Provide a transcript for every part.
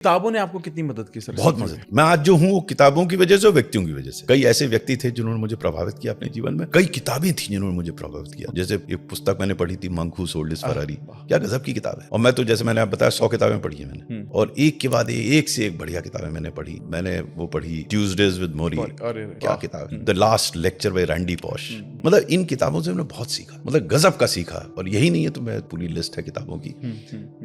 किताबों ने आपको कितनी मदद की सर? बहुत मदद। मैं आज जो हूँ किताबों की वजह से और व्यक्तियों की वजह से। कई ऐसे व्यक्ति थे जिन्होंने मुझे प्रभावित किया अपने जीवन में, कई किताबें थी जिन्होंने मुझे प्रभावित किया। जैसे एक पुस्तक मैंने पढ़ी थी monk who sold his Ferrari, क्या गजब की किताब है। और मैं तो जैसे मैंने आप बताया 100 किताबें पढ़ी है मैंने, और एक के बाद एक से एक बढ़िया किताबें मैंने पढ़ी। मैंने वो पढ़ी ट्यूजडेज विद मोरी, क्या किताब है। The last lecture by Randy Pausch. मतलब इन किताबों से मैंने बहुत सीखा, मतलब गजब का सीखा। और यही नहीं है तो मैं पूरी लिस्ट है किताबों की,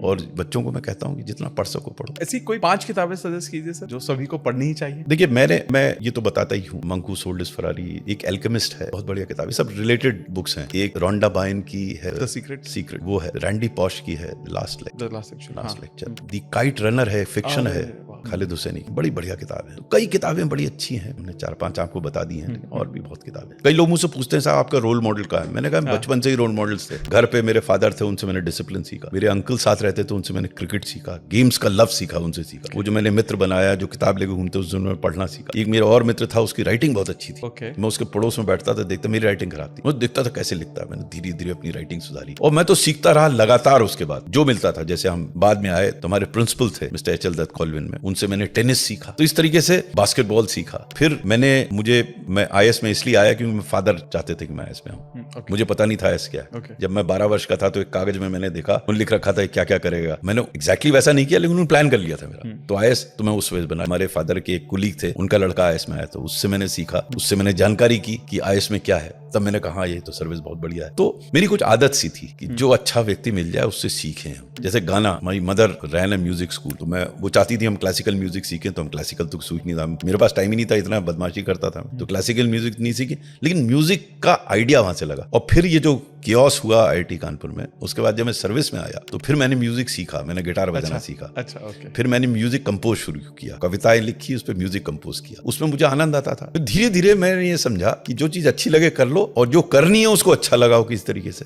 और बच्चों को मैं कहता हूँ कि जितना पढ़ सको पढ़ो। ऐसी कोई 5 किताबें सजेस्ट कीजिए सर जो सभी को पढ़नी ही चाहिए। देखिए मैं ये तो बताता ही हूँ, monk who sold his Ferrari, एक एल्केमिस्ट है, बहुत बढ़िया किताब है। सब रिलेटेड बुक्स हैं। एक रोंडा बायन की है द सीक्रेट, वो है। रैंडी पॉश की है the last lecture. The kite runner है, फिक्शन है, खालिद हुसैनी की, बड़ी बढ़िया किताब है। तो कई किताबें बड़ी अच्छी हैं, हमने 4-5 आपको बता दी हैं, और भी बहुत किताबें। कई लोग मुझसे पूछते हैं साहब आपका रोल मॉडल का है। मैंने कहा बचपन से ही रोल मॉडल्स थे। घर पे मेरे फादर थे, उनसे मैंने डिसिप्लिन सीखा। मेरे अंकल साथ रहते थे, उनसे मैंने क्रिकेट सीखा, गेम्स का लव सीखा, उनसे सीखा। वो जो मैंने मित्र बनाया, जो किताब लेके घूमते, उस दिन पढ़ना सीखा। एक मेरा और मित्र था, उसकी राइटिंग बहुत अच्छी थी। मैं उसके पड़ोस में बैठता था, देखता मेरी राइटिंग खराब थी, मैं देखता था कैसे लिखता है। मैंने धीरे धीरे अपनी राइटिंग सुधारी, और मैं तो सीखता रहा लगातार। उसके बाद जो मिलता था, जैसे हम बाद में आए तो हमारे प्रिंसिपल थे mister H L Dutt Colvin में, उनसे मैंने टेनिस सीखा। तो इस तरीके से बास्केटबॉल सीखा। फिर मैं आईएएस में इसलिए आया क्योंकि मेरे फादर चाहते थे कि मैं आईएएस में आऊं। मुझे पता नहीं था आईएएस क्या है। जब मैं 12 वर्ष का था तो एक कागज में मैंने देखा, उन्होंने लिख रखा था क्या क्या करेगा। मैंने एग्जैक्टली वैसा नहीं किया, लेकिन उन्होंने प्लान कर लिया था मेरा। तो आईएएस तो मैं उस वजह बना। हमारे फादर के एक कुलीग थे, उनका लड़का आईएएस में आया, तो उससे मैंने सीखा, उससे मैंने जानकारी की कि आईएएस में क्या है। तब मैंने कहा ये तो सर्विस बहुत बढ़िया है। तो मेरी कुछ आदत सी थी कि जो अच्छा व्यक्ति मिल जाए उससे सीखें हम। जैसे गाना, my mother ran a music school, तो वो चाहती थी हम क्लासिकल म्यूजिक सीखें, तो हम क्लासिकल तो सीख नहीं था। मेरे पास टाइम ही नहीं था, इतना बदमाशी करता था, तो क्लासिकल म्यूजिक नहीं सीखी। लेकिन म्यूजिक का आइडिया वहां से लगा। और फिर ये जो कियोस हुआ आईआईटी कानपुर में, उसके बाद जब मैं सर्विस में आया तो फिर मैंने म्यूजिक सीखा, मैंने गिटार बजाना सीखा। फिर मैंने म्यूजिक कंपोज शुरू किया, कविताएं लिखी, उस पर म्यूजिक कंपोज किया। उसमें मुझे आनंद आता था। धीरे धीरे मैंने ये समझा कि जो चीज अच्छी लगे कर लो, और जो करनी है उसको अच्छा लगाओ किस तरीके से।